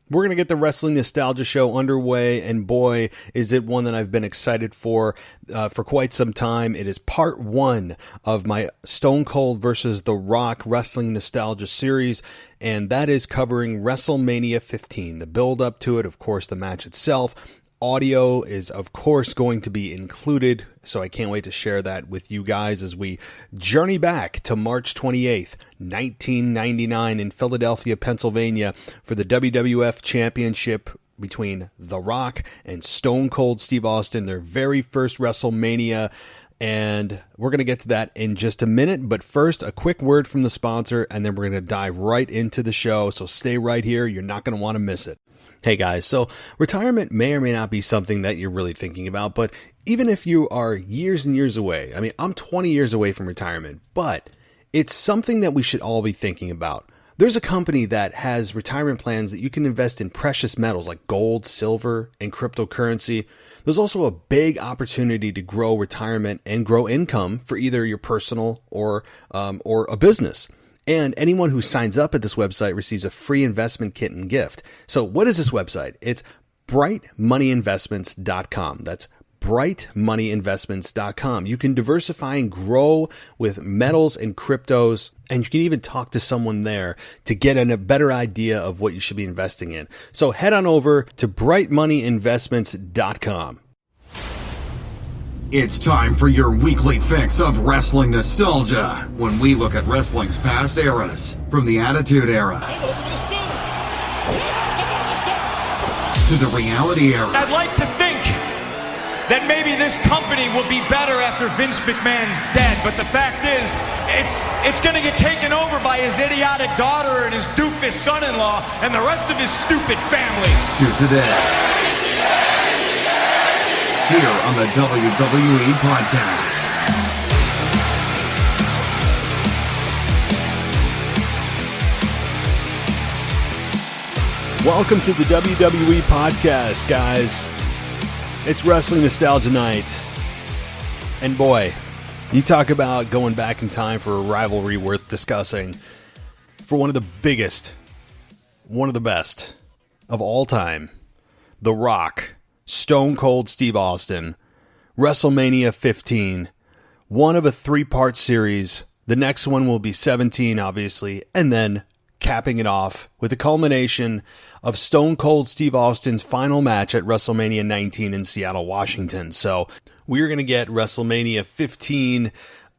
We're going to get the Wrestling Nostalgia Show underway, and boy, is it one that I've been excited for quite some time. It is part one of my Stone Cold versus The Rock Wrestling Nostalgia series, and that is covering WrestleMania 15, the build up to it, of course, the match itself. Audio is, of course, going to be included, so I can't wait to share that with you guys as we journey back to March 28th, 1999 in Philadelphia, Pennsylvania for the WWF Championship between The Rock and Stone Cold Steve Austin, their very first WrestleMania. And we're going to get to that in just a minute. But first, a quick word from the sponsor, and then we're going to dive right into the show. So stay right here. You're not going to want to miss it. Hey guys, so retirement may or may not be something that you're really thinking about, but even if you are years and years away, I mean, I'm 20 years away from retirement, but it's something that we should all be thinking about. There's a company that has retirement plans that you can invest in precious metals like gold, silver, and cryptocurrency. There's also a big opportunity to grow retirement and grow income for either your personal or a business. And anyone who signs up at this website receives a free investment kit and gift. So what is this website? It's brightmoneyinvestments.com. That's brightmoneyinvestments.com. You can diversify and grow with metals and cryptos, and you can even talk to someone there to get a better idea of what you should be investing in. So head on over to brightmoneyinvestments.com. It's time for your weekly fix of wrestling nostalgia, when we look at wrestling's past eras, from the Attitude Era to the Reality Era. I'd like to think that maybe this company will be better after Vince McMahon's dead, but the fact is, it's going to get taken over by his idiotic daughter and his doofus son-in-law and the rest of his stupid family. To today, here on the WWE Podcast. Welcome to the WWE Podcast, guys. It's Wrestling Nostalgia Night. And boy, you talk about going back in time for a rivalry worth discussing. For one of the biggest, one of the best of all time, The Rock, Stone Cold Steve Austin, WrestleMania 15, one of a three-part series. The next one will be 17, obviously, and then capping it off with the culmination of Stone Cold Steve Austin's final match at WrestleMania 19 in Seattle, Washington. So we're going to get WrestleMania 15,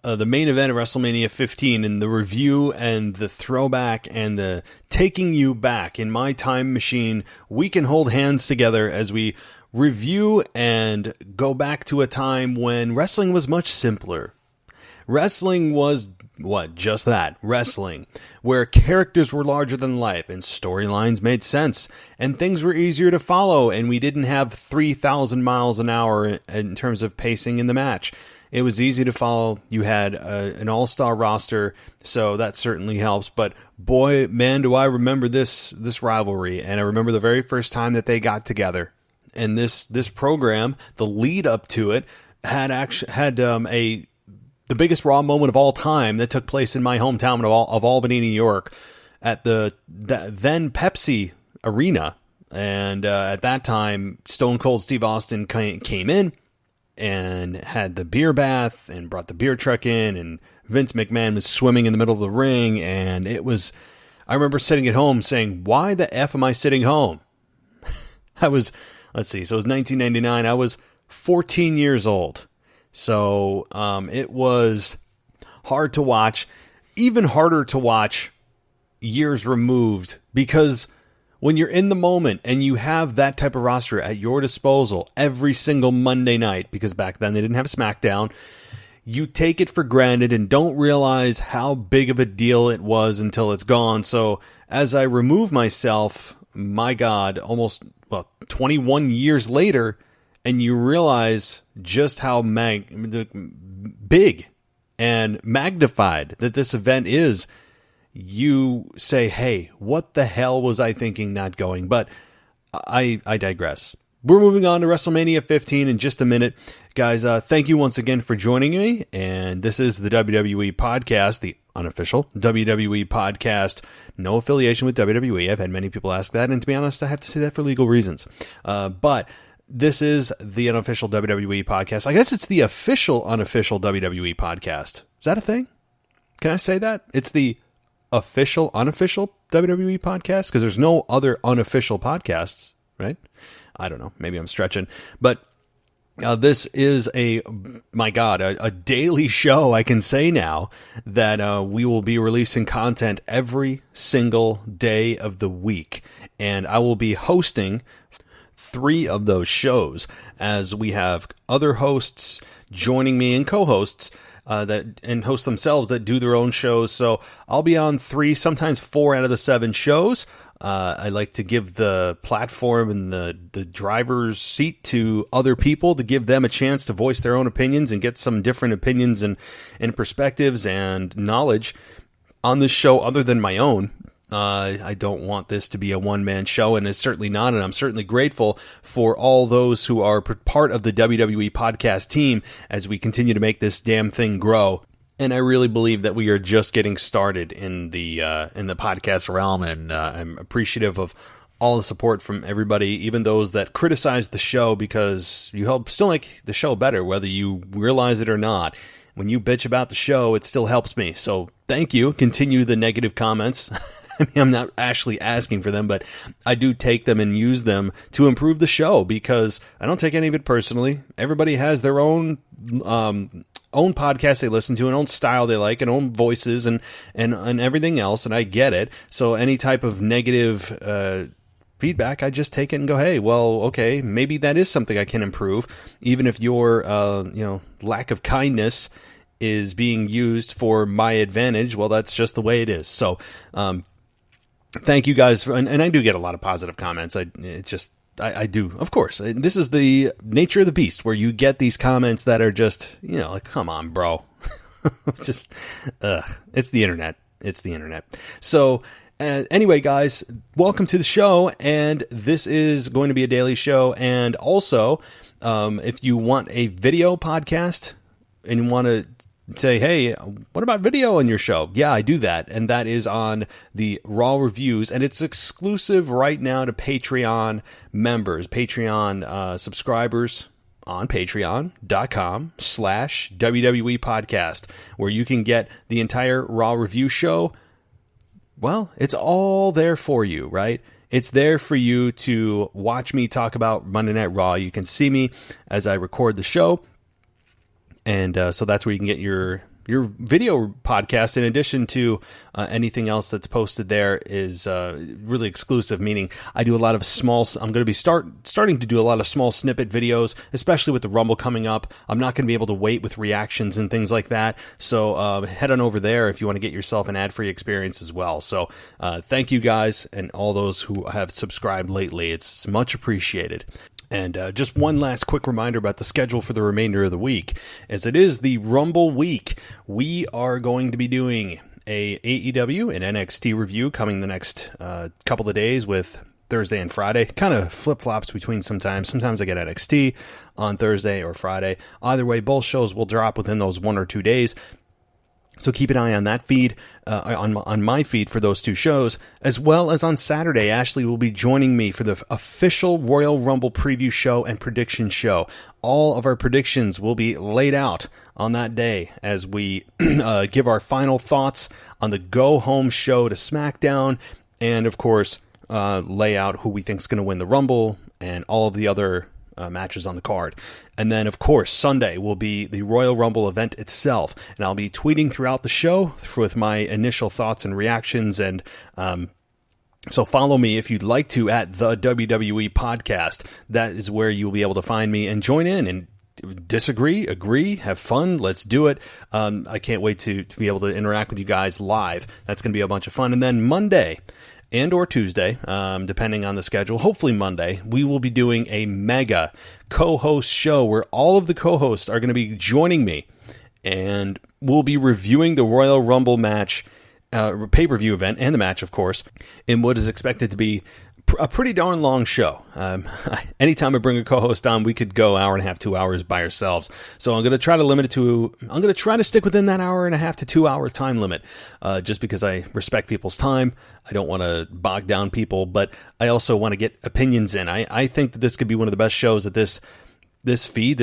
the main event of WrestleMania 15, and the review and the throwback and the taking you back in my time machine. We can hold hands together as we review and go back to a time when wrestling was much simpler. Wrestling was, just that, wrestling, where characters were larger than life and storylines made sense and things were easier to follow, and we didn't have 3,000 miles an hour in terms of pacing in the match. It was easy to follow. You had an all-star roster, so that certainly helps. But boy, man, do I remember this rivalry, and I remember the very first time that they got together. And this program, the lead up to it, had the biggest Raw moment of all time that took place in my hometown of Albany, New York, at the then Pepsi Arena. And at that time, Stone Cold Steve Austin came in and had the beer bath and brought the beer truck in, and Vince McMahon was swimming in the middle of the ring. And I remember sitting at home saying, why the F am I sitting home? Let's see, so it was 1999. I was 14 years old. So it was hard to watch, even harder to watch years removed, because when you're in the moment and you have that type of roster at your disposal every single Monday night, because back then they didn't have SmackDown, you take it for granted and don't realize how big of a deal it was until it's gone. So as I remove myself, my God, 21 years later, and you realize just how big and magnified that this event is, you say, hey, what the hell was I thinking not going? But I digress. we're moving on to WrestleMania 15 in just a minute. Guys, thank you once again for joining me. And this is the WWE Podcast, the unofficial WWE Podcast. No affiliation with WWE. I've had many people ask that. And to be honest, I have to say that for legal reasons. But this is the unofficial WWE Podcast. I guess it's the official unofficial WWE Podcast. Is that a thing? Can I say that? It's the official unofficial WWE Podcast? Because there's no other unofficial podcasts, right? I don't know. Maybe I'm stretching. But this is a daily show. I can say now that we will be releasing content every single day of the week. And I will be hosting 3 of those shows, as we have other hosts joining me and co-hosts that host themselves that do their own shows. So I'll be on 3, sometimes 4 out of the 7 shows. I like to give the platform and the driver's seat to other people to give them a chance to voice their own opinions and get some different opinions and perspectives and knowledge on this show other than my own. I don't want this to be a one-man show, and it's certainly not, and I'm certainly grateful for all those who are part of the WWE Podcast team as we continue to make this damn thing grow. And I really believe that we are just getting started in the podcast realm, and I'm appreciative of all the support from everybody, even those that criticize the show, because you help still make the show better, whether you realize it or not. When you bitch about the show, it still helps me. So thank you. Continue the negative comments. I mean, I'm not actually asking for them, but I do take them and use them to improve the show, because I don't take any of it personally. Everybody has their own podcast they listen to, an own style they like, and own voices and everything else, and I get it. So any type of negative feedback, I just take it and go, hey, well, okay, maybe that is something I can improve, even if your lack of kindness is being used for my advantage. Well, that's just the way it is. So thank you guys and I do get a lot of positive comments. I do, of course. This is the nature of the beast, where you get these comments that are just, like, come on, bro. Just, it's the internet. It's the internet. So, anyway, guys, welcome to the show. And this is going to be a daily show. And also, if you want a video podcast and you want to say, hey, what about video on your show? Yeah, I do that. And that is on the Raw Reviews. And it's exclusive right now to Patreon members, Patreon subscribers on patreon.com/WWE podcast, where you can get the entire Raw Review show. Well, it's all there for you, right? It's there for you to watch me talk about Monday Night Raw. You can see me as I record the show. And so that's where you can get your video podcast, in addition to anything else that's posted there, is really exclusive, meaning I do a lot of I'm going to be starting to do a lot of small snippet videos, especially with the Rumble coming up. I'm not going to be able to wait with reactions and things like that. So head on over there if you want to get yourself an ad-free experience as well. So thank you guys and all those who have subscribed lately. It's much appreciated. And just one last quick reminder about the schedule for the remainder of the week. As it is the Rumble week, we are going to be doing a AEW and NXT review coming the next couple of days, with Thursday and Friday. Kind of flip-flops between sometimes. Sometimes I get NXT on Thursday or Friday. Either way, both shows will drop within those 1 or 2 days. So keep an eye on that feed, on my feed for those 2 shows, as well as on Saturday. Ashley will be joining me for the official Royal Rumble preview show and prediction show. All of our predictions will be laid out on that day as we give our final thoughts on the go-home show to SmackDown, and of course, lay out who we think is going to win the Rumble and all of the other matches on the card. And then, of course, Sunday will be the Royal Rumble event itself, and I'll be tweeting throughout the show with my initial thoughts and reactions, and so follow me if you'd like to at the WWE Podcast. That is where you'll be able to find me and join in and disagree, agree, have fun. Let's do it. I can't wait to be able to interact with you guys live. That's going to be a bunch of fun. And then Monday and or Tuesday, depending on the schedule, hopefully Monday, we will be doing a mega co-host show where all of the co-hosts are going to be joining me, and we'll be reviewing the Royal Rumble match, pay-per-view event, and the match, of course, in what is expected to be a pretty darn long show. Anytime I bring a co-host on, we could go hour and a half, 2 hours by ourselves. So I'm going to try to limit it to, I'm going to try to stick within that hour and a half to 2 hour time limit, just because I respect people's time. I don't want to bog down people, but I also want to get opinions in. I think that this could be one of the best shows that this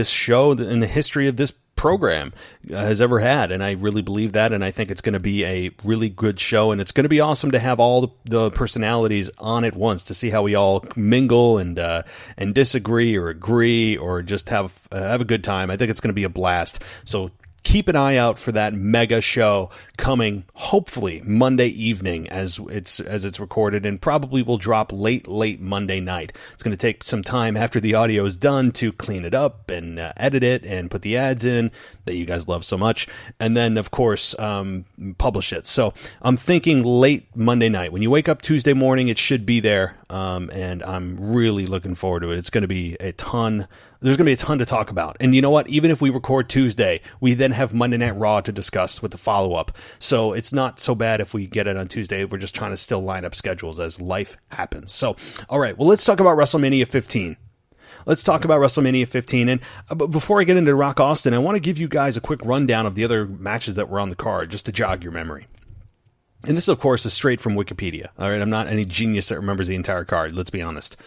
show in the history of this program has ever had, and I really believe that, and I think it's going to be a really good show, and it's going to be awesome to have all the personalities on at once to see how we all mingle and disagree or agree or just have a good time. I think it's going to be a blast. So keep an eye out for that mega show coming, hopefully Monday evening as it's recorded, and probably will drop late Monday night. It's going to take some time after the audio is done to clean it up and edit it and put the ads in that you guys love so much, and then of course publish it. So I'm thinking late Monday night. When you wake up Tuesday morning, it should be there, and I'm really looking forward to it. It's going to be a ton. There's going to be a ton to talk about. And you know what? Even if we record Tuesday, we then have Monday Night Raw to discuss with the follow-up. So it's not so bad if we get it on Tuesday. We're just trying to still line up schedules as life happens. So, all right. Well, let's talk about WrestleMania 15. Let's talk about WrestleMania 15. And before I get into Rock Austin, I want to give you guys a quick rundown of the other matches that were on the card, just to jog your memory. And this, of course, is straight from Wikipedia. All right, I'm not any genius that remembers the entire card. Let's be honest.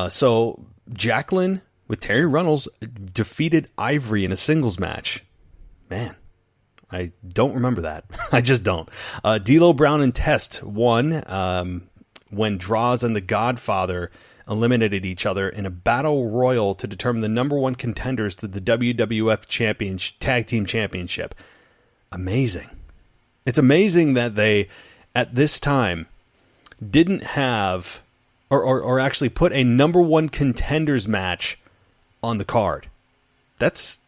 So Jacqueline with Terry Runnels defeated Ivory in a singles match. Man, I don't remember that. I just don't. D'Lo Brown and Test won when Draws and The Godfather eliminated each other in a battle royal to determine the number one contenders to the WWF Tag Team Championship. Amazing. It's amazing that they, at this time, didn't have, or actually put a number one contenders match on the card. That's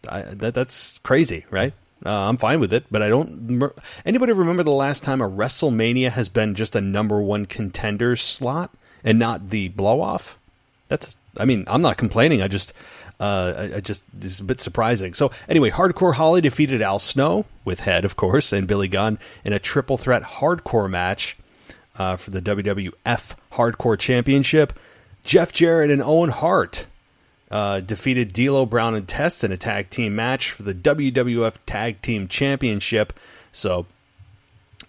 crazy, right? I'm fine with it, but I don't. Anybody remember the last time a WrestleMania has been just a number one contender slot and not the blow off? I'm not complaining. I just it's a bit surprising. So anyway, Hardcore Holly defeated Al Snow with Head, of course, and Billy Gunn in a triple threat hardcore match for the WWF Hardcore Championship. Jeff Jarrett and Owen Hart defeated D'Lo Brown and Test in a tag team match for the WWF Tag Team Championship. So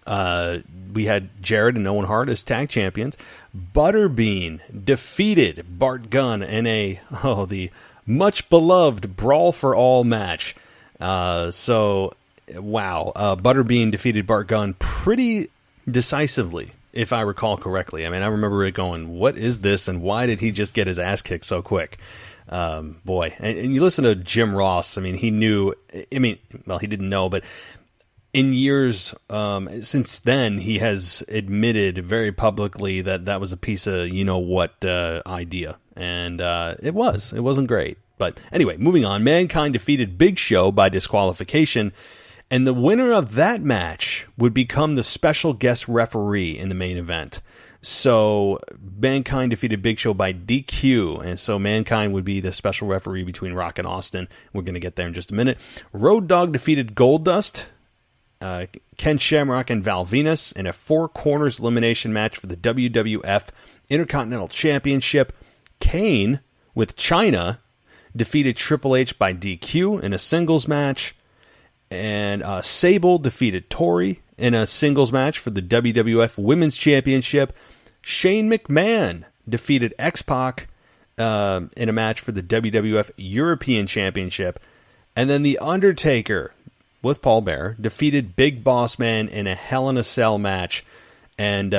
we had Jarrett and Owen Hart as tag champions. Butterbean defeated Bart Gunn in the much beloved Brawl for All match. Butterbean defeated Bart Gunn pretty decisively, if I recall correctly. I mean, I remember it going, what is this, and why did he just get his ass kicked so quick? Boy, and you listen to Jim Ross, I mean, he knew, he didn't know, but in years since then, he has admitted very publicly that was a piece of you-know-what idea. And it wasn't great. But anyway, moving on. Mankind defeated Big Show by disqualification, and the winner of that match would become the special guest referee in the main event. So Mankind defeated Big Show by DQ, and so Mankind would be the special referee between Rock and Austin. We're going to get there in just a minute. Road Dogg defeated Goldust, Ken Shamrock, and Val Venus in a Four Corners elimination match for the WWF Intercontinental Championship. Kane with Chyna defeated Triple H by DQ in a singles match. And Sable defeated Tori in a singles match for the WWF Women's Championship. Shane McMahon defeated X-Pac in a match for the WWF European Championship. And then The Undertaker with Paul Bearer defeated Big Boss Man in a Hell in a Cell match. And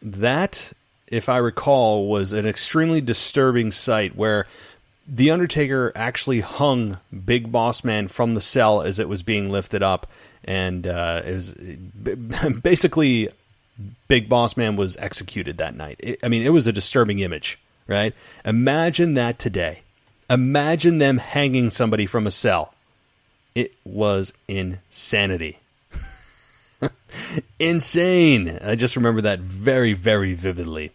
that, if I recall, was an extremely disturbing sight where The Undertaker actually hung Big Boss Man from the cell as it was being lifted up. And it was basically Big Boss Man was executed that night. It was a disturbing image, right? Imagine that today. Imagine them hanging somebody from a cell. It was insanity. Insane. I just remember that very, very vividly.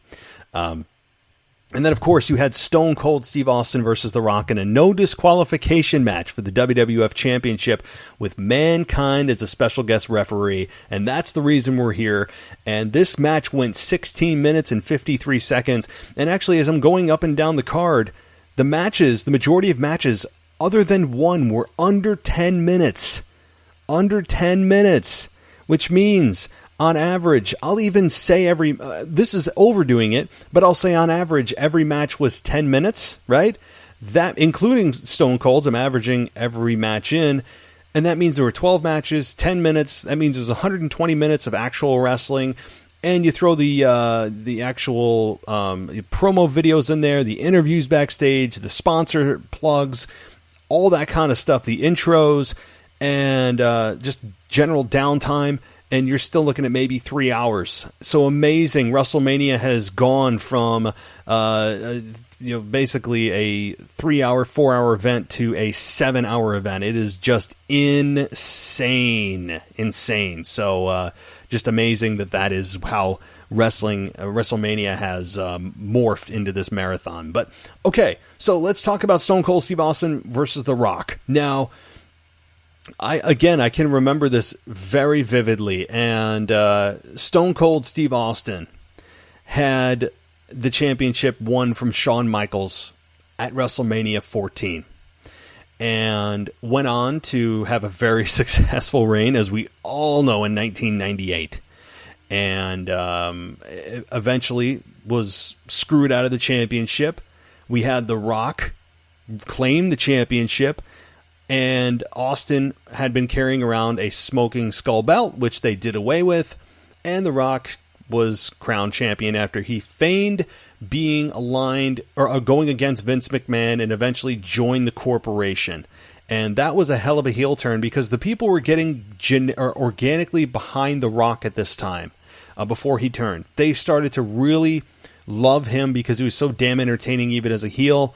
And then, of course, you had Stone Cold Steve Austin versus The Rock in a no disqualification match for the WWF Championship with Mankind as a special guest referee. And that's the reason we're here. And this match went 16 minutes and 53 seconds. And actually, as I'm going up and down the card, the majority of matches, other than one, were under 10 minutes. Under 10 minutes, which means on average, I'll even say this is overdoing it, but I'll say on average, every match was 10 minutes, right? That, including Stone Cold's, I'm averaging every match in, and that means there were 12 matches, 10 minutes. That means there's 120 minutes of actual wrestling, and you throw the actual promo videos in there, the interviews backstage, the sponsor plugs, all that kind of stuff, the intros, and just general downtime. And you're still looking at maybe 3 hours. So amazing. WrestleMania has gone from basically a 3 hour, 4 hour event to a 7 hour event. It is just insane. So just amazing that is how WrestleMania has morphed into this marathon. But okay, so let's talk about Stone Cold Steve Austin versus The Rock. Now, I can remember this very vividly, and Stone Cold Steve Austin had the championship won from Shawn Michaels at WrestleMania 14, and went on to have a very successful reign, as we all know, in 1998, and eventually was screwed out of the championship. We had The Rock claim the championship, and Austin had been carrying around a smoking skull belt, which they did away with, and The Rock was crowned champion after he feigned being aligned or going against Vince McMahon and eventually joined the corporation. And that was a hell of a heel turn, because the people were getting organically behind The Rock at this time, before he turned. They started to really love him because he was so damn entertaining even as a heel.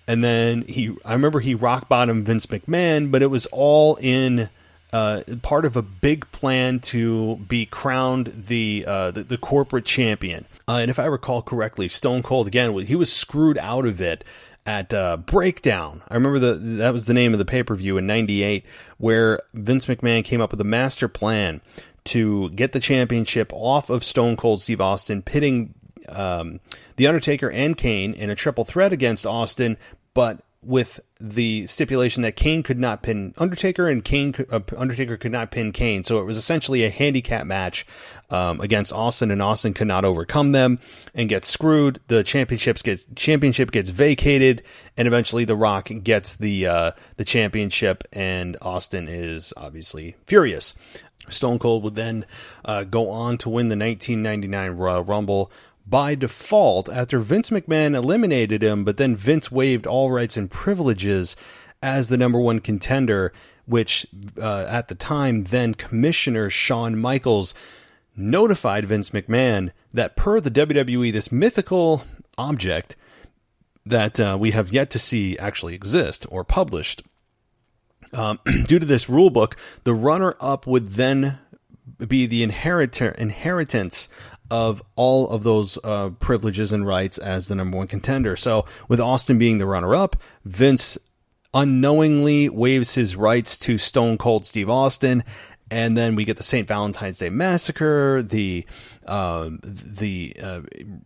And then I remember he rock bottomed Vince McMahon, but it was all in part of a big plan to be crowned the corporate champion. And if I recall correctly, Stone Cold, again, he was screwed out of it at Breakdown. I remember that was the name of the pay-per-view in '98, where Vince McMahon came up with a master plan to get the championship off of Stone Cold Steve Austin, pitting The Undertaker and Kane in a triple threat against Austin, but with the stipulation that Kane could not pin Undertaker and Undertaker could not pin Kane. So it was essentially a handicap match against Austin, and Austin could not overcome them and gets screwed. The championship gets vacated, and eventually The Rock gets the championship, and Austin is obviously furious. Stone Cold would then go on to win the 1999 Royal Rumble by default after Vince McMahon eliminated him, but then Vince waived all rights and privileges as the number one contender, which at the time then Commissioner Shawn Michaels notified Vince McMahon that per the WWE, this mythical object that we have yet to see actually exist or published, due to this rule book, the runner-up would then be the inheritance of all of those privileges and rights as the number one contender. So with Austin being the runner-up, Vince unknowingly waives his rights to Stone Cold Steve Austin, and then we get the St. Valentine's Day Massacre, the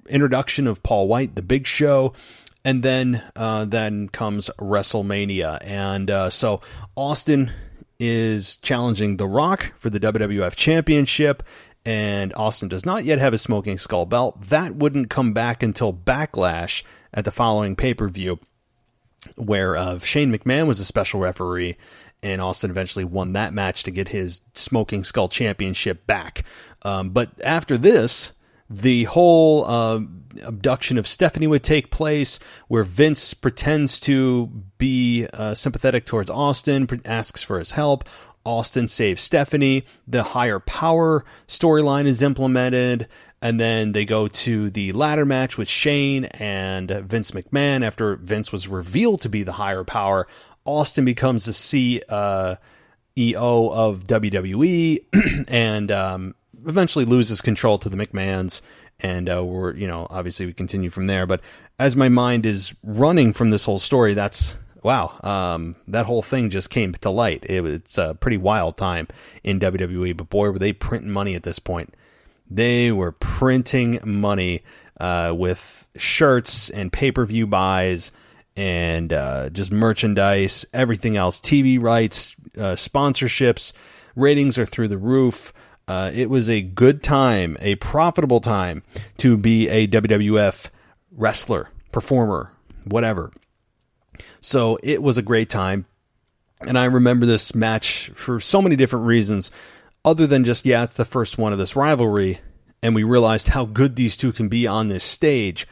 introduction of Paul White, the Big Show, and then comes WrestleMania. And so Austin is challenging The Rock for the WWF Championship, and Austin does not yet have a smoking skull belt. That wouldn't come back until Backlash at the following pay-per-view, where Shane McMahon was a special referee, and Austin eventually won that match to get his smoking skull championship back. But after this, the whole abduction of Stephanie would take place, where Vince pretends to be sympathetic towards Austin, asks for his help. Austin saves Stephanie. The higher power storyline is implemented, and then they go to the ladder match with Shane and Vince McMahon. After Vince was revealed to be the higher power, Austin becomes the CEO of WWE and eventually loses control to the McMahons and obviously we continue from there. But as my mind is running from this whole story, that's wow. That whole thing just came to light. It's a pretty wild time in WWE, but boy, were they printing money at this point. They were printing money with shirts and pay-per-view buys and just merchandise, everything else, TV rights, sponsorships, ratings are through the roof. It was a good time, a profitable time to be a WWF wrestler, performer, whatever. So it was a great time. And I remember this match for so many different reasons, other than just, it's the first one of this rivalry. And we realized how good these two can be on this stage,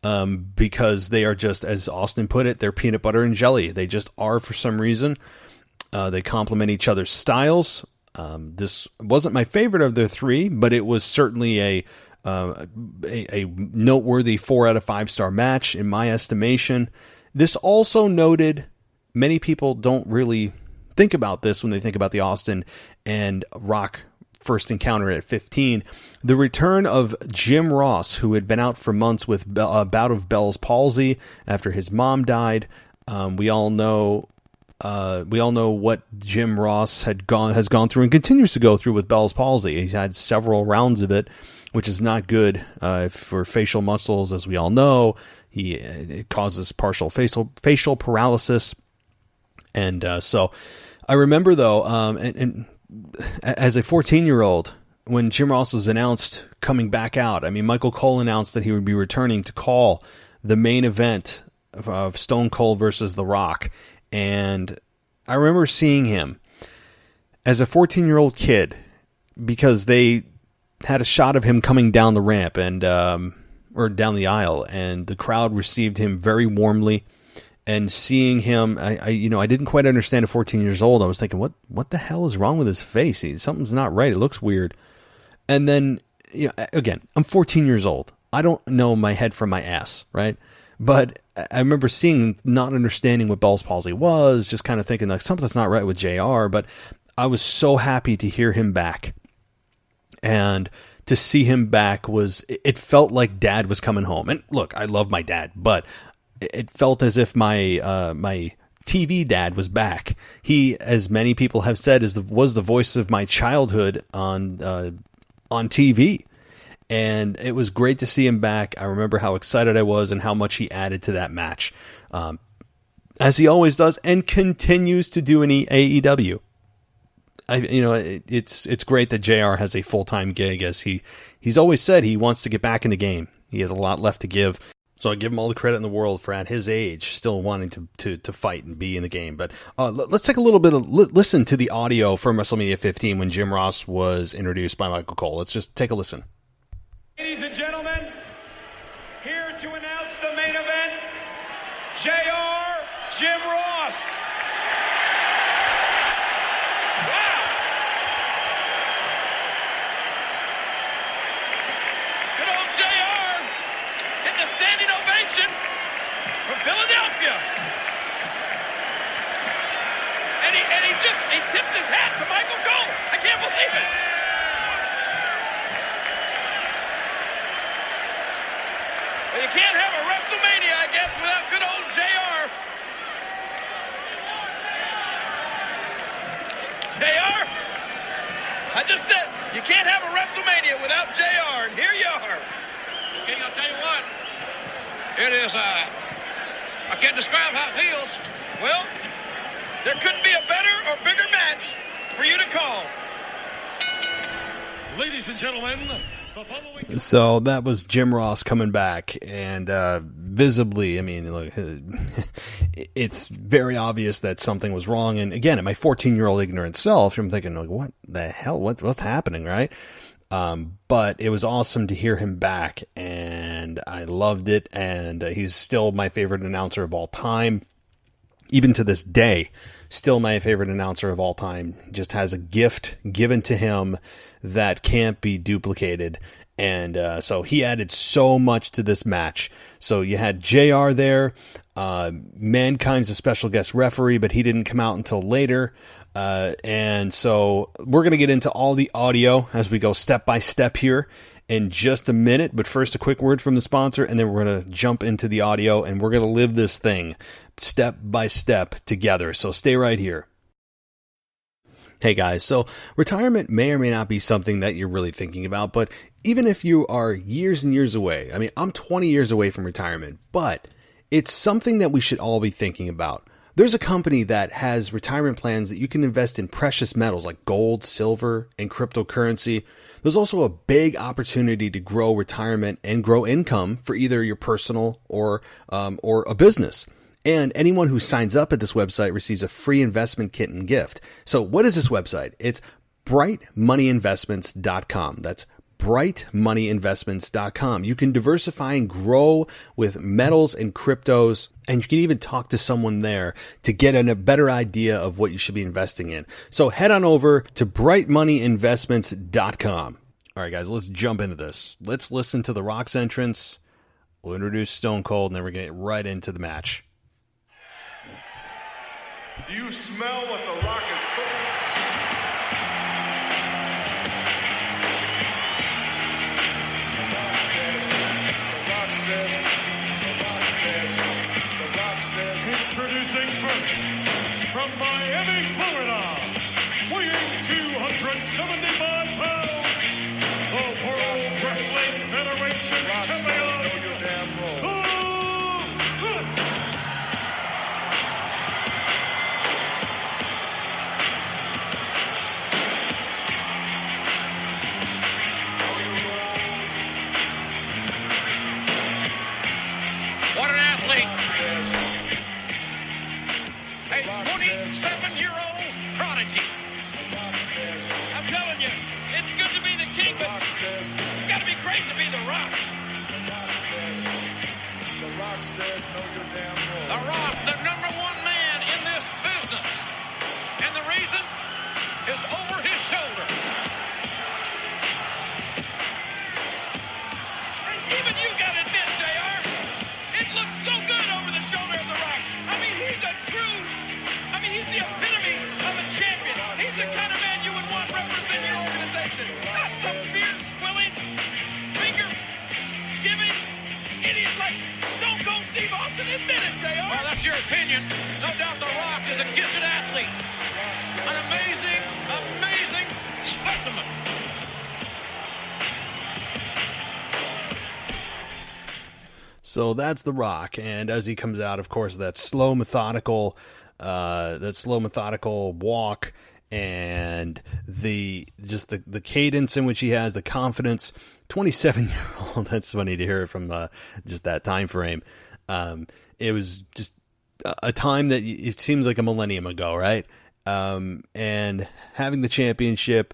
because they are just, as Austin put it, they're peanut butter and jelly. They just are for some reason. They complement each other's styles. This wasn't my favorite of the three, but it was certainly a noteworthy 4 out of 5 star match in my estimation. This also noted, many people don't really think about this when they think about the Austin and Rock first encounter at 15, the return of Jim Ross, who had been out for months with a bout of Bell's palsy after his mom died. We all know what Jim Ross has gone through and continues to go through with Bell's palsy. He's had several rounds of it, which is not good for facial muscles, as we all know. It causes partial facial paralysis, and so I remember though, and as a 14-year-old, when Jim Ross was announced coming back out, I mean, Michael Cole announced that he would be returning to call the main event of Stone Cold versus The Rock. And I remember seeing him as a 14-year-old kid, because they had a shot of him coming down the ramp and or down the aisle, and the crowd received him very warmly. And seeing him, I didn't quite understand at 14 years old. I was thinking, what the hell is wrong with his face? Something's not right. It looks weird. And then, again, I'm 14 years old. I don't know my head from my ass, right? But I remember seeing, not understanding what Bell's palsy was, just kind of thinking like something's not right with JR. But I was so happy to hear him back, and to see him back it felt like Dad was coming home. And look, I love my dad, but it felt as if my TV dad was back. He, as many people have said, was the voice of my childhood on TV. And it was great to see him back. I remember how excited I was and how much he added to that match, as he always does and continues to do in AEW. It's great that JR has a full-time gig, as he's always said he wants to get back in the game. He has a lot left to give. So I give him all the credit in the world for, at his age, still wanting to fight and be in the game. But let's take a little bit of listen to the audio from WrestleMania 15 when Jim Ross was introduced by Michael Cole. Let's just take a listen. Ladies and gentlemen, here to announce the main event, JR, Jim Ross. Wow! Good old JR getting a standing ovation from Philadelphia. And he tipped his hat to Michael Cole. I can't believe it. Well, you can't have a WrestleMania, I guess, without good old JR. JR? I just said, you can't have a WrestleMania without JR, and here you are. Okay, I'll tell you what. It is, I can't describe how it feels. Well, there couldn't be a better or bigger match for you to call. Ladies and gentlemen, the following... So that was Jim Ross coming back, and visibly, I mean, look, it's very obvious that something was wrong. And again, at my 14-year-old ignorant self, I'm thinking, like, what the hell? What's happening, right? But it was awesome to hear him back, and I loved it. And he's still my favorite announcer of all time, even to this day. Still my favorite announcer of all time. Just has a gift given to him that can't be duplicated. And so he added so much to this match. So you had JR there. Mankind's a special guest referee, but he didn't come out until later. And so we're going to get into all the audio as we go step by step here. in just a minute. But first, a quick word from the sponsor, and then we're going to jump into the audio, and we're going to live this thing step by step together. So stay right here. Hey guys, so retirement may or may not be something that you're really thinking about, but even if you are years and years away, I mean, I'm 20 years away from retirement, but it's something that we should all be thinking about. There's a company that has retirement plans that you can invest in precious metals like gold, silver, and cryptocurrency. There's also a big opportunity to grow retirement and grow income for either your personal or a business. And anyone who signs up at this website receives a free investment kit and gift. So what is this website? It's brightmoneyinvestments.com. That's brightmoneyinvestments.com. You can diversify and grow with metals and cryptos, and you can even talk to someone there to get a better idea of what you should be investing in. So head on over to brightmoneyinvestments.com. All right, guys, let's jump into this. Let's listen to The Rock's entrance. We'll introduce Stone Cold, and then we're going to get right into the match. Do you smell what The Rock is cooking? The Rock says, introducing first, from Miami, Florida, weighing 275 pounds, the World Wrestling Federation champion, know your damn role. What an athlete. A 27-year-old prodigy. I'm telling you, it's good to be the king, but it's got to be great to be the Rock. The Rock says, know your damn role. The Rock, the number one man in this business. And the reason is over his shoulder. And even you got to admit, JR, it looks so good over the shoulder of the Rock. I mean, he's the epitome of a champion. He's the kind of man you would want represent your organization. Not some beard-swilling, finger-giving idiot like Stone Cold Steve Austin. Admit it, JR. Well, that's your opinion. No doubt The Rock is a gifted athlete. An amazing, amazing specimen. So that's The Rock, and as he comes out, of course, that slow, methodical walk, and the cadence in which he has, the confidence. 27-year-old. That's funny to hear from just that time frame. It was just a time that it seems like a millennium ago, right? And having the championship.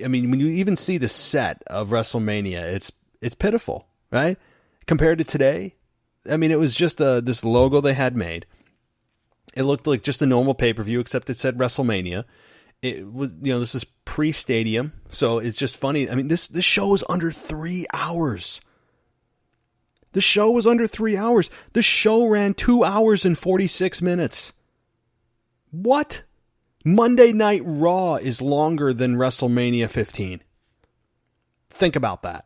I mean, when you even see the set of WrestleMania, it's pitiful, right? Compared to today, I mean, it was just this logo they had made. It looked like just a normal pay-per-view, except it said WrestleMania. It was, this is pre-stadium, so it's just funny. I mean, this show is under 3 hours. The show was under 3 hours. The show ran 2 hours and 46 minutes. What? Monday Night Raw is longer than WrestleMania 15. Think about that.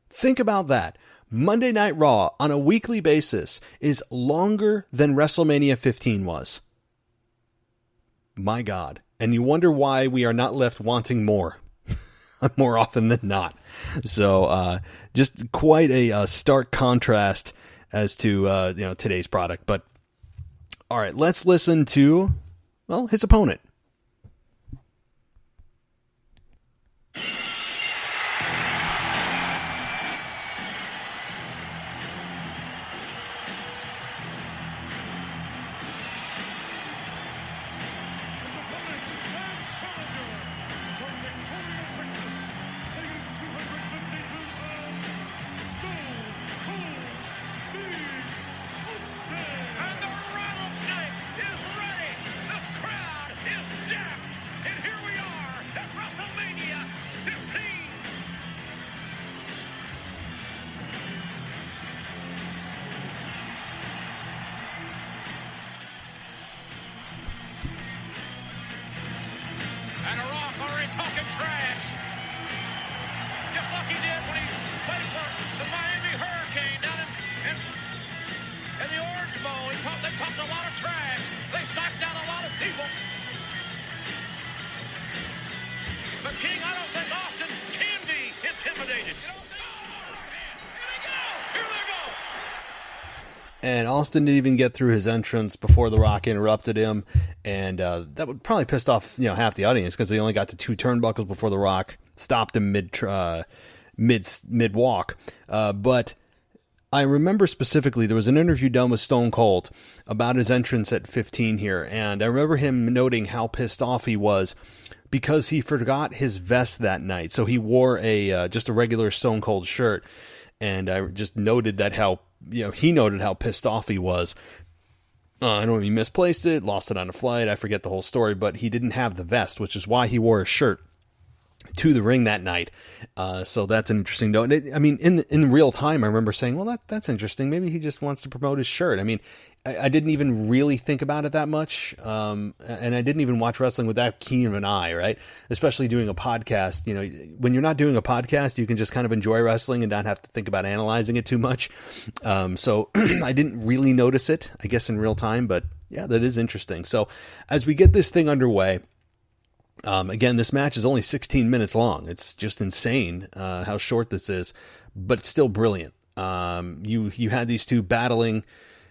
Think about that. Monday Night Raw on a weekly basis is longer than WrestleMania 15 was. My God. And you wonder why we are not left wanting more. More often than not. So just quite a stark contrast as to today's product. But all right, let's listen to his opponent. And the rattlesnake is ready. The crowd is talked a lot of trash. They psyched out a lot of people. But King, I don't think Austin can be intimidated. Here they go. And Austin didn't even get through his entrance before The Rock interrupted him, and that would probably pissed off half the audience because they only got to 2 turnbuckles before The Rock stopped him mid walk. But I remember specifically there was an interview done with Stone Cold about his entrance at 15 here, and I remember him noting how pissed off he was because he forgot his vest that night. So he wore just a regular Stone Cold shirt, and I just noted that he noted how pissed off he was. I don't know if he misplaced it, lost it on a flight, I forget the whole story, but he didn't have the vest, which is why he wore a shirt to the ring that night. So that's an interesting note. In real time, I remember saying, well, that's interesting. Maybe he just wants to promote his shirt. I didn't even really think about it that much. And I didn't even watch wrestling with that keen of an eye, right? Especially doing a podcast. When you're not doing a podcast, you can just kind of enjoy wrestling and not have to think about analyzing it too much. So I didn't really notice it, I guess, in real time, but yeah, that is interesting. So as we get this thing underway, again, this match is only 16 minutes long. It's just insane, how short this is, but it's still brilliant. You had these two battling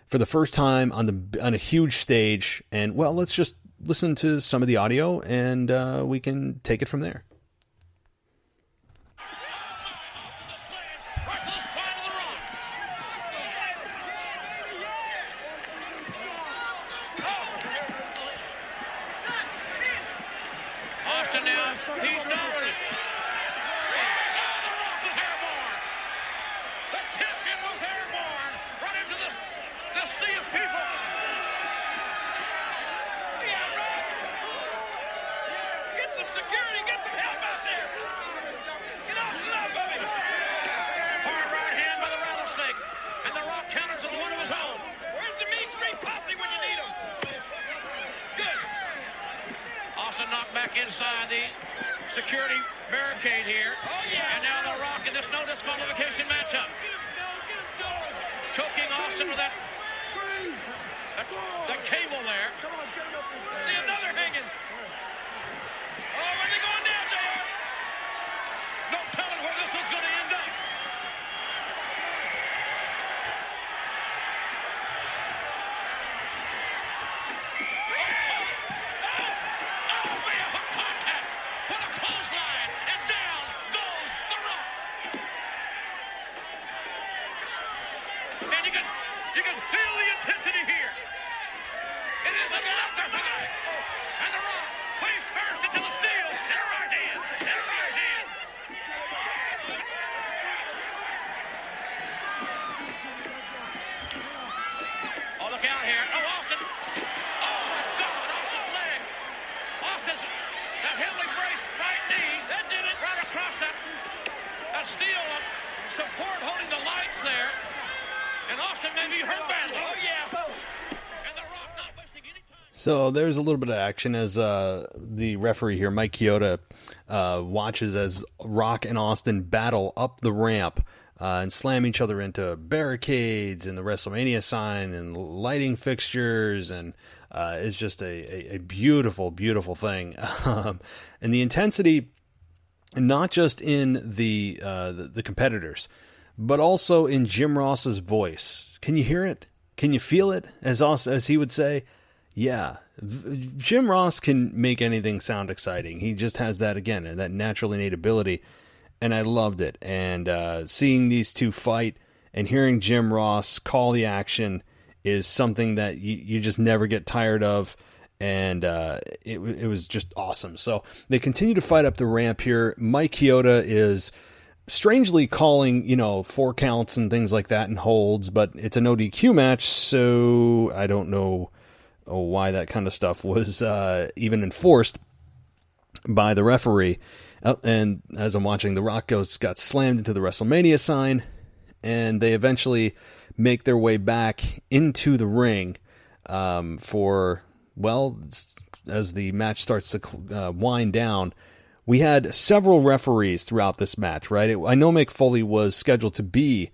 for the first time on a huge stage, and well, let's just listen to some of the audio, and we can take it from there. Austin now, he's dominant. Was airborne. The champion was airborne. Right into this sea of people. Get some security, get some help out there. Get off of him. Hard right hand by the rattlesnake. And the Rock counters with one of his own. Where's the Mean Street Posse when you need them? Good. Austin knocked back inside the security barricade here. Oh, yeah. And now The Rock in this no disqualification matchup. Choking Austin with that cable there. Come on, get him up here. See another hanging. Oh, are they going down there? No telling where this is going to end up. You can feel the intensity here. It is electrifying. And The Rock plays first into the steel. In a right hand. In a right hand. Oh, look out here. Oh, Austin. Oh, my God. Austin's leg. Austin's that heavily braced right knee. That did it. Right across that steel support holding the lights there. And Austin may be hurt badly. Oh, yeah. And The Rock not wasting any time. So there's a little bit of action as the referee here, Mike Chioda, watches as Rock and Austin battle up the ramp and slam each other into barricades and the WrestleMania sign and lighting fixtures. And it's just a beautiful, beautiful thing. And the intensity, not just in the competitors, but also in Jim Ross's voice. Can you hear it? Can you feel it? As he would say, yeah. Jim Ross can make anything sound exciting. He just has that, again, that natural innate ability, and I loved it. And seeing these two fight and hearing Jim Ross call the action is something that you just never get tired of, and it was just awesome. So they continue to fight up the ramp here. Mike Chioda is strangely calling, 4 counts and things like that and holds, but it's a no DQ match, so I don't know why that kind of stuff was even enforced by the referee. And as I'm watching, the Rock got slammed into the WrestleMania sign, and they eventually make their way back into the ring as the match starts to wind down. We had several referees throughout this match, right? I know Mick Foley was scheduled to be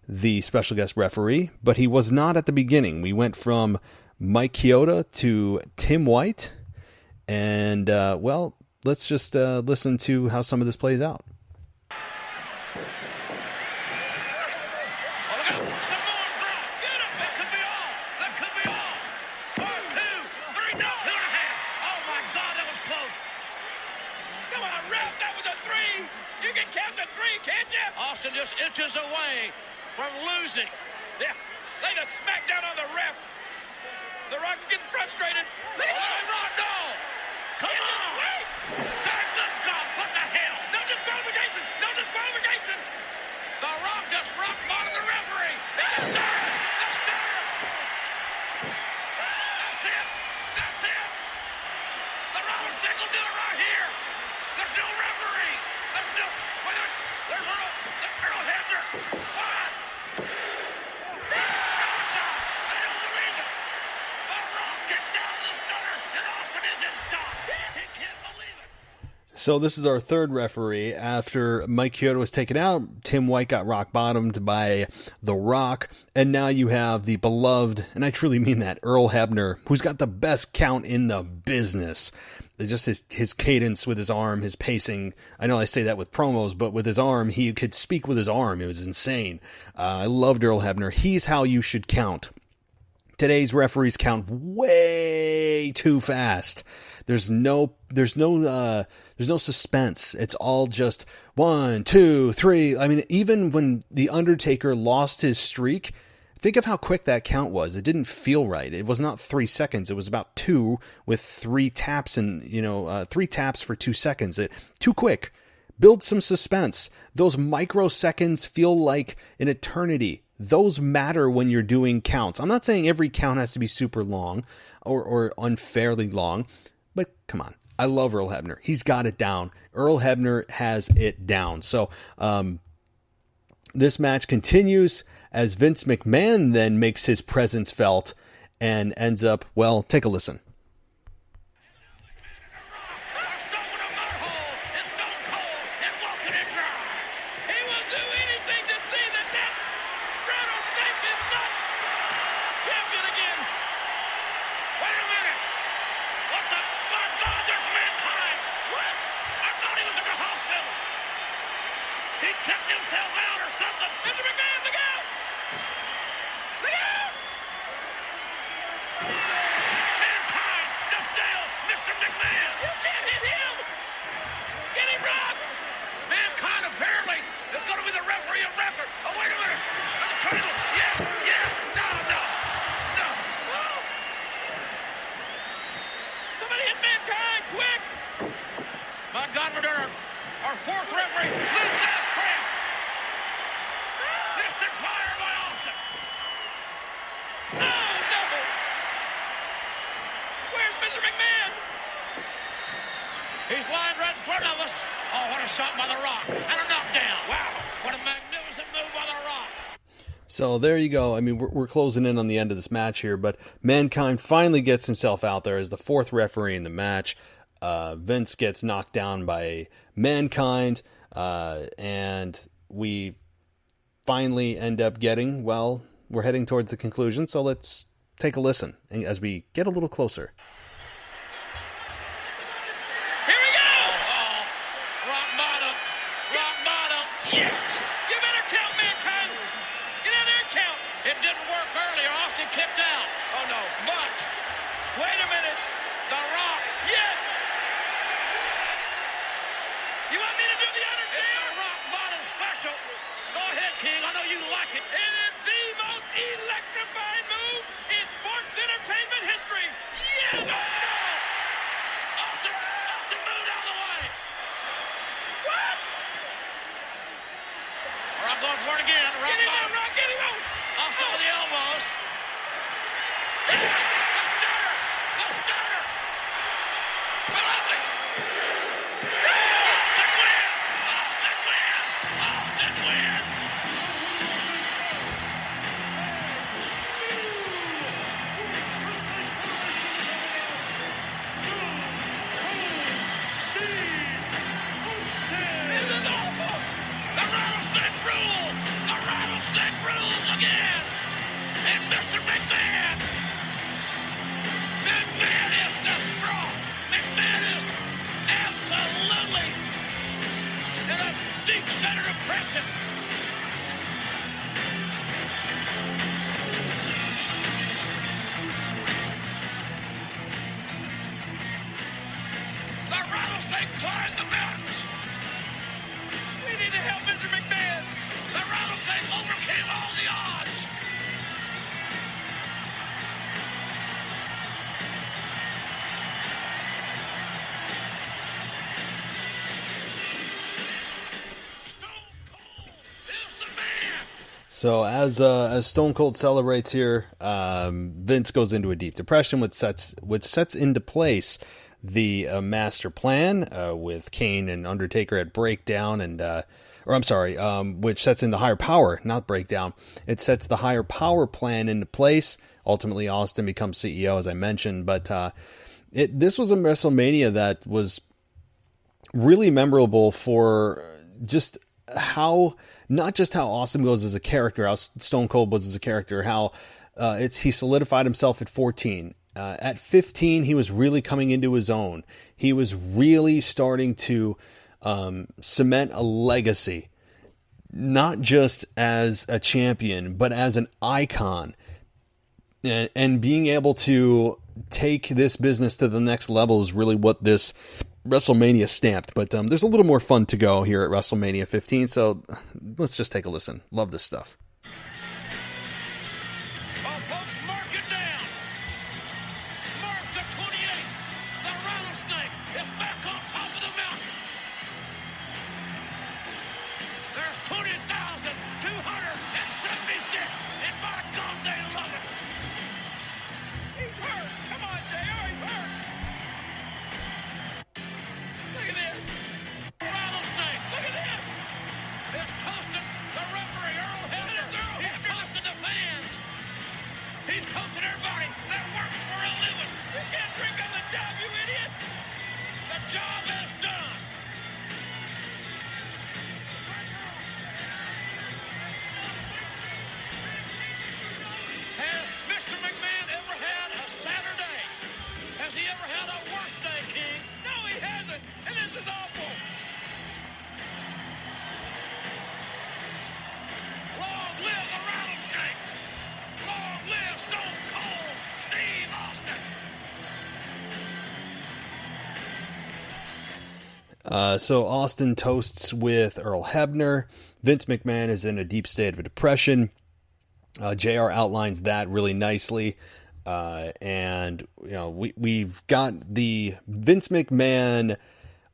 the special guest referee, but he was not at the beginning. We went from Mike Chioda to Tim White. And, well, let's just listen to how some of this plays out. Just inches away from losing. Yeah, lay the smackdown on the ref. The Rock's getting frustrated. Look at Oh, Rock, no! Come on! Wait! Good God, what the hell? No disqualification! No disqualification! The Rock just rock bottom the referee. The starter! The starter! That's it! That's it! The Rattlesnake will do it right here. There's no referee. There's no... There's Earl Hebner. What? I don't believe it. The Rock kicked down the starter, and Austin is in stop. He can't believe it. So this is our third referee. After Mike Chioda was taken out, Tim White got rock bottomed by The Rock, and now you have the beloved, and I truly mean that, Earl Hebner, who's got the best count in the business. Just his cadence with his arm, his pacing. I know I say that with promos, but with his arm, he could speak with his arm. It was insane. I loved Earl Hebner. He's how you should count. Today's referees count way too fast. There's no suspense. It's all just 1, 2, 3. I mean, even when The Undertaker lost his streak, think of how quick that count was. It didn't feel right. It was not 3 seconds. It was about 2 with 3 taps and 3 taps for 2 seconds. Too quick. Build some suspense. Those microseconds feel like an eternity. Those matter when you're doing counts. I'm not saying every count has to be super long or unfairly long, but come on. I love Earl Hebner. He's got it down. Earl Hebner has it down. So this match continues as Vince McMahon then makes his presence felt and ends up, well, take a listen. He's lying right in front of us. Oh, what a shot by The Rock. And a knockdown. Wow. What a magnificent move by The Rock. So there you go. I mean, we're closing in on the end of this match here, but Mankind finally gets himself out there as the fourth referee in the match. Vince gets knocked down by Mankind, and we finally end up getting, well, we're heading towards the conclusion, so let's take a listen as we get a little closer. So as Stone Cold celebrates here, Vince goes into a deep depression, which sets into place the master plan with Kane and Undertaker at breakdown, which sets into higher power, not breakdown. It sets the higher power plan into place. Ultimately, Austin becomes CEO, as I mentioned, but this was a WrestleMania that was really memorable for just how, not just how Austin was as a character, how Stone Cold was as a character, how he solidified himself at 14. At 15, he was really coming into his own. He was really starting to cement a legacy, not just as a champion, but as an icon. And being able to take this business to the next level is really what this WrestleMania stamped. But there's a little more fun to go here at WrestleMania 15, so let's just take a listen. Love this stuff. Folks, mark it down. Mark the 28th. The rattlesnake is back on top of the mountain. There's 20,276, and by God, they love it. He's hurt. Come on, JR, he's hurt. Look at this. Rattlesnake. Look at this. It's toasting the referee, Earl Hebner. He's toasting the fans. He's toasting everybody that works for a living. You can't drink on the job, you idiot. The job is done. Has Mr. McMahon ever had a sadder day? Has he ever had a worse day, King? No, he hasn't. And this is awful. Long live the rattlesnake. Long live Stone Cold Steve Austin. So Austin toasts with Earl Hebner. Vince McMahon is in a deep state of depression. JR outlines that really nicely. And, you know, we've got the Vince McMahon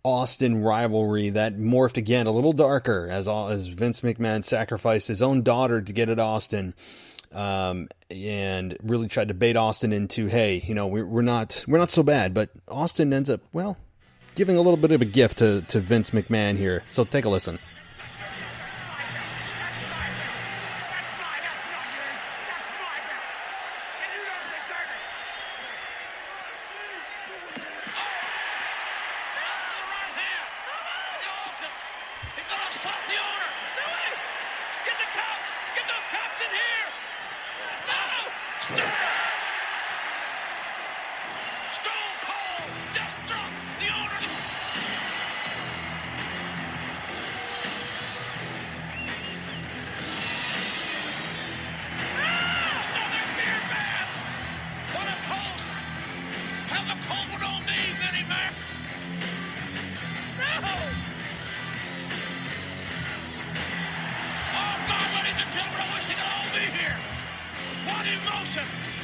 Austin rivalry that morphed again a little darker as Vince McMahon sacrificed his own daughter to get at Austin. And really tried to bait Austin into, hey, you know, we're not so bad, but Austin ends up, well, giving a little bit of a gift to Vince McMahon here. So take a listen.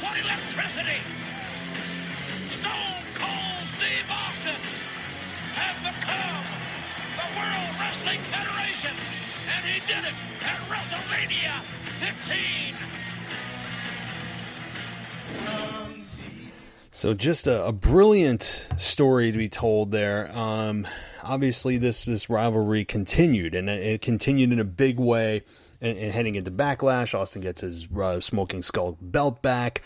What electricity! Stone Cold Steve Austin has become the World Wrestling Federation, and he did it at WrestleMania 15. So just a brilliant story to be told there. Obviously, this rivalry continued, and it continued in a big way. And heading into Backlash, Austin gets his Smoking Skull belt back.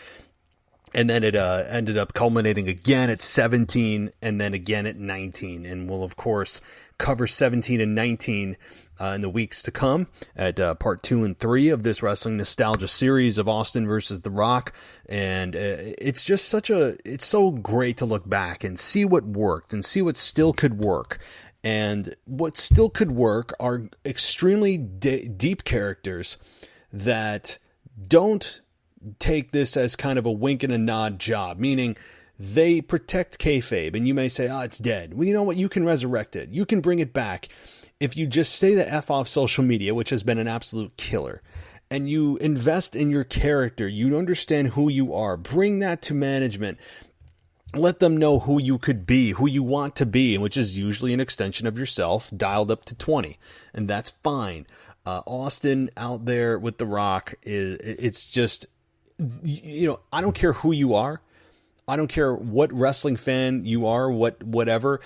And then it ended up culminating again at 17 and then again at 19. And we'll, of course, cover 17 and 19 in the weeks to come at part 2 and 3 of this Wrestling Nostalgia series of Austin versus The Rock. And it's just it's so great to look back and see what worked and see what still could work. And what still could work are extremely deep characters that don't take this as kind of a wink and a nod job, meaning they protect kayfabe. And you may say, it's dead. Well, you know what? You can resurrect it. You can bring it back. If you just stay the F off social media, which has been an absolute killer, and you invest in your character, you understand who you are, bring that to management. Let them know who you could be, who you want to be, which is usually an extension of yourself dialed up to 20. And that's fine. Austin out there with The Rock it's just, I don't care who you are. I don't care what wrestling fan you are, whatever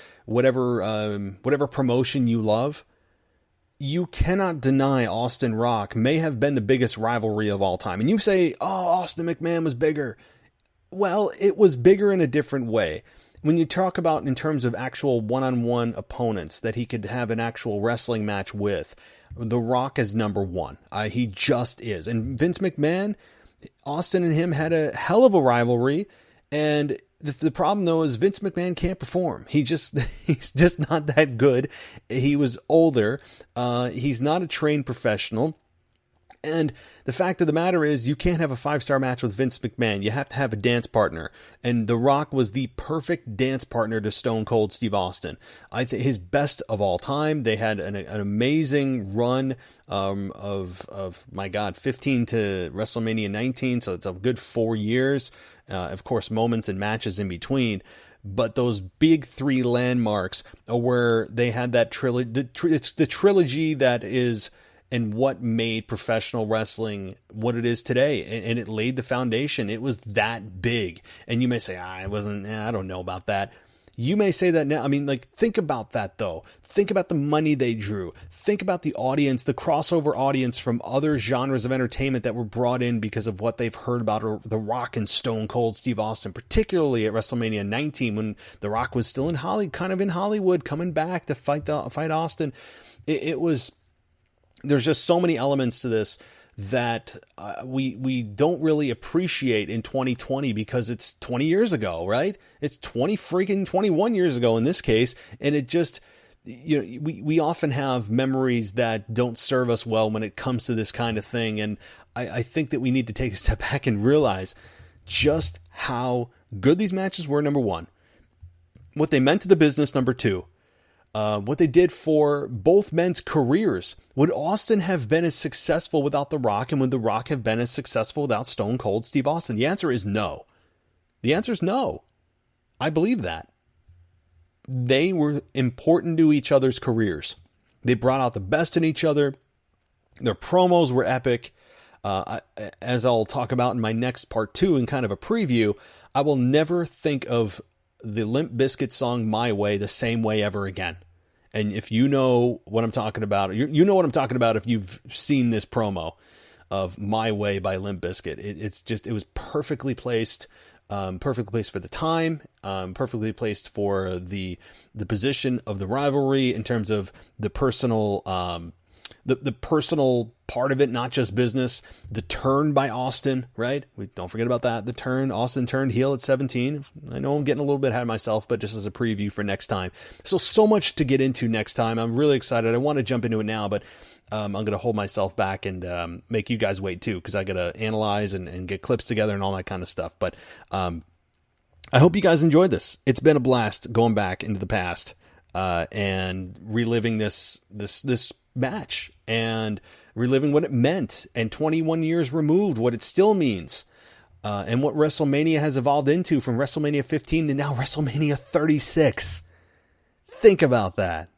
promotion you love. You cannot deny Austin Rock may have been the biggest rivalry of all time. And you say, oh, Austin McMahon was bigger. Well, it was bigger in a different way. When you talk about in terms of actual one-on-one opponents that he could have an actual wrestling match with, The Rock is number one. He just is. And Vince McMahon, Austin and him had a hell of a rivalry. And the problem, though, is Vince McMahon can't perform. He's just not that good. He was older. He's not a trained professional. And the fact of the matter is, you can't have a 5-star match with Vince McMahon. You have to have a dance partner. And The Rock was the perfect dance partner to Stone Cold Steve Austin. I think his best of all time. They had an amazing run of my God, 15 to WrestleMania 19. So it's a good 4 years. Of course, moments and matches in between. But those big 3 landmarks are where they had that trilogy. It's the trilogy that is... and what made professional wrestling what it is today. And it laid the foundation. It was that big. And you may say, I don't know about that. You may say that now. I mean, think about that, though. Think about the money they drew. Think about the audience, the crossover audience from other genres of entertainment that were brought in because of what they've heard about The Rock and Stone Cold Steve Austin, particularly at WrestleMania 19 when The Rock was still in Hollywood, coming back to fight Austin. It was... There's just so many elements to this that we don't really appreciate in 2020 because it's 20 years ago, right? It's 21 years ago in this case. And it just, we often have memories that don't serve us well when it comes to this kind of thing. And I think that we need to take a step back and realize just how good these matches were, number one. What they meant to the business, number two. What they did for both men's careers. Would Austin have been as successful without The Rock, and would The Rock have been as successful without Stone Cold Steve Austin? The answer is no. The answer is no. I believe that. They were important to each other's careers. They brought out the best in each other. Their promos were epic. As I'll talk about in my next part 2 and kind of a preview, I will never think of the Limp Bizkit song My Way the same way ever again. And if you know what I'm talking about, you know what I'm talking about if you've seen this promo of My Way by Limp Bizkit. It was perfectly placed, for the time, perfectly placed for the position of the rivalry in terms of the personal, the personal part of it, not just business. The turn by Austin, right? We don't forget about that. The turn, Austin turned heel at 17. I know I'm getting a little bit ahead of myself, but just as a preview for next time. So much to get into next time. I'm really excited. I want to jump into it now, but I'm going to hold myself back and make you guys wait too, because I got to analyze and get clips together and all that kind of stuff. But I hope you guys enjoyed this. It's been a blast going back into the past and reliving this match and reliving what it meant, and 21 years removed, what it still means, and what WrestleMania has evolved into from WrestleMania 15 to now WrestleMania 36. Think about that.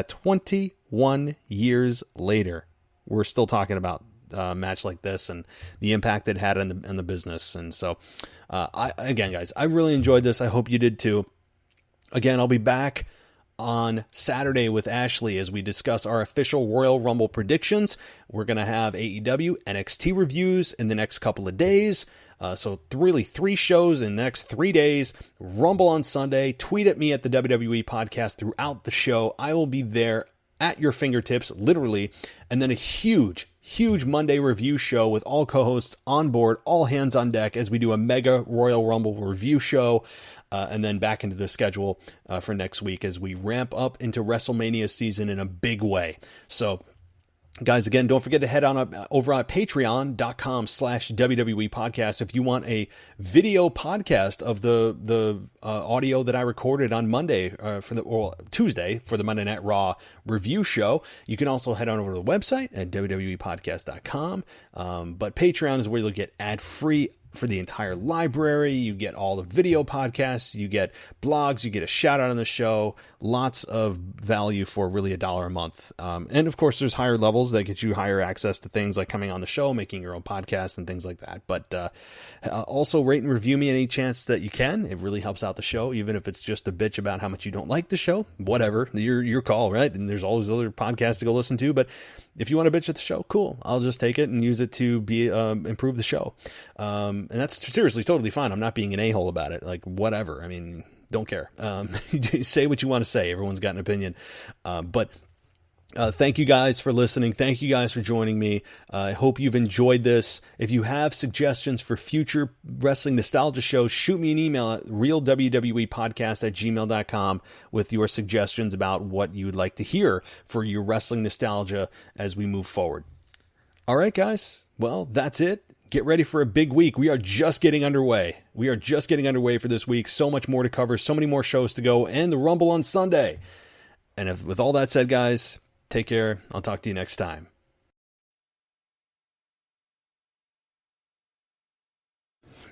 21 years later, we're still talking about a match like this and the impact it had on the business. And so, again, guys, I really enjoyed this. I hope you did too. Again, I'll be back on Saturday with Ashley as we discuss our official Royal Rumble predictions. We're going to have AEW NXT reviews in the next couple of days. So really 3 shows in the next 3 days. Rumble on Sunday. Tweet at me at the WWE podcast throughout the show. I will be there at your fingertips, literally. And then a huge Monday review show with all co-hosts on board, all hands on deck as we do a mega Royal Rumble review show. And then back into the schedule for next week as we ramp up into WrestleMania season in a big way. So, guys, again, don't forget to head on up over at patreon.com/WWE podcast if you want a video podcast of the audio that I recorded on Monday Tuesday for the Monday Night Raw review show. You can also head on over to the website at WWEpodcast.com. But Patreon is where you'll get ad-free for the entire library. You get all the video podcasts, you get blogs, you get a shout out on the show, lots of value for really $1 a month. And of course, there's higher levels that get you higher access to things like coming on the show, making your own podcast and things like that. But also rate and review me any chance that you can. It really helps out the show, even if it's just a bitch about how much you don't like the show. Whatever, your call, right? And there's always other podcasts to go listen to, but if you want to bitch at the show, cool. I'll just take it and use it to improve the show. And that's seriously totally fine. I'm not being an a-hole about it. Like, whatever. I mean, don't care. Say what you want to say. Everyone's got an opinion. But thank you guys for listening. Thank you guys for joining me. I hope you've enjoyed this. If you have suggestions for future wrestling nostalgia shows, shoot me an email at realwwepodcast@gmail.com with your suggestions about what you would like to hear for your wrestling nostalgia as we move forward. All right, guys. Well, that's it. Get ready for a big week. We are just getting underway. For this week. So much more to cover, so many more shows to go, and the Rumble on Sunday. And with all that said, guys, take care. I'll talk to you next time.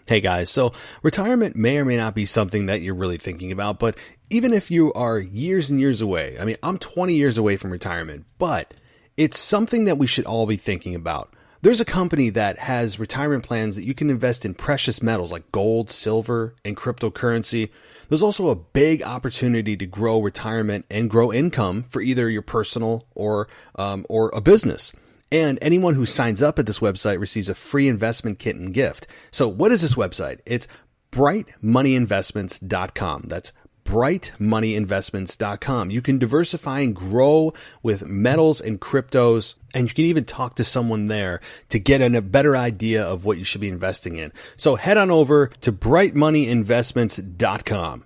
Hey guys, so retirement may or may not be something that you're really thinking about, but even if you are years and years away, I mean, I'm 20 years away from retirement, but it's something that we should all be thinking about. There's a company that has retirement plans that you can invest in precious metals like gold, silver, and cryptocurrency. There's also a big opportunity to grow retirement and grow income for either your personal or a business. And anyone who signs up at this website receives a free investment kit and gift. So what is this website? It's brightmoneyinvestments.com. That's brightmoneyinvestments.com. You can diversify and grow with metals and cryptos, and you can even talk to someone there to get a better idea of what you should be investing in. So head on over to brightmoneyinvestments.com.